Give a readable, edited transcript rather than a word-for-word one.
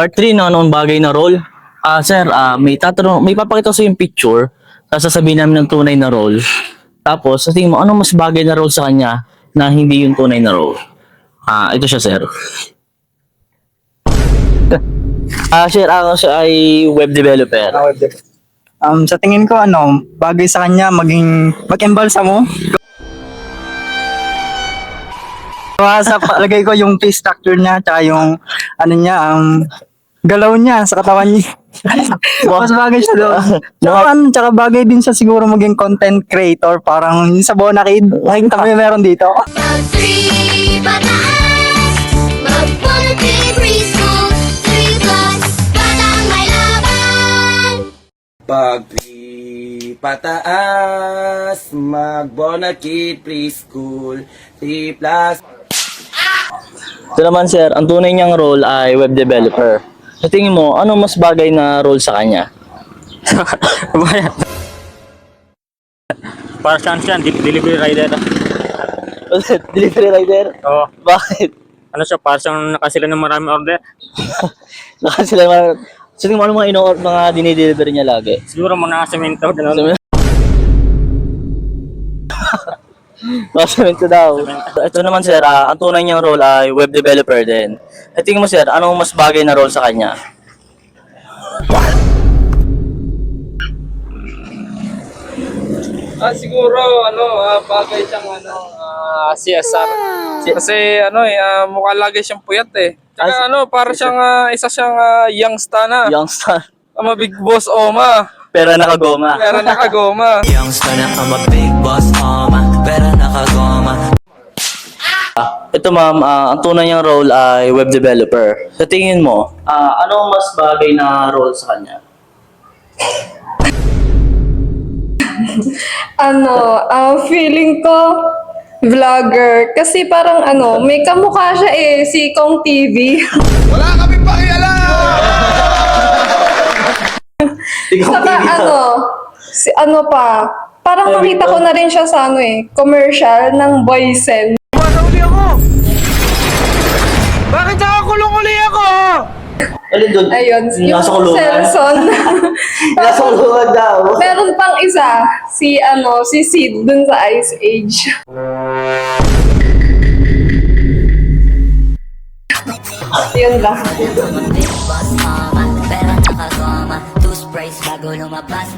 Part 3 na anong bagay na role. Sir, may papakita ko sa yung picture, tapos sasabihin namin ng tunay na role. Tapos, sa tingin mo, anong mas bagay na role sa kanya na hindi yung tunay na role? Ito siya, sir. Sir, ako siya ay web developer. Sa tingin ko, bagay sa kanya mag-embalsa mo. Sa palagay ko yung face structure niya, tsaka yung, galaw niya sa katawan niya. Mas bagay siya doon. Tsaka bagay din siya siguro maging content creator, parang yung sa Bonakid. Nakikita mo yung meron dito. Mag-3 pataas, mag-1, 2, 3 preschool, 3 plus, batang may laban. Pag pataas, mag-Bonakid preschool, 3 plus. Ito naman, sir, ang tunay niyang role ay web developer. Sa tingin mo, ano mas bagay na role sa kanya? Para siya, delivery rider. Delivery rider? Oo. Bakit? Ano siya, para siyang nakasila ng maraming order. Nakasila mga... Sa tingin mo, ano mga dinideliver niya lagi? Siguro mga semento. Ganun. Semento daw. Ito naman, sir, ang tunay niyang role ay web developer din. Sa tingin mo, sir, anong mas bagay na role sa kanya? Siguro bagay siyang CSR. Kasi mukha lagi siyang puyat eh. Tsaka para siyang isa siyang youngster na. Youngster. Big boss Oma. Pero nakagoma. Pero nakagoma. Youngster na I'm a big boss, pero nakagoma. Ito, ma'am, ang tunay niyang role ay web developer. Sa tingin mo, ano mas bagay na role sa kanya? Feeling ko vlogger kasi parang may kamukha siya si Kong TV. Wala kami pakialam! Saka parang nakita ko na rin siya sa commercial ng Boysen. Uli ako! Bakit nakakulong uli ako? Alin doon? Ayun, yung Nasa kulungan? Selson. Nasa kulungan daw. Meron pang isa, si Sid dun sa Ice Age. Yun lang. Big boss, pero nakagoma. Two sprays bago lumabas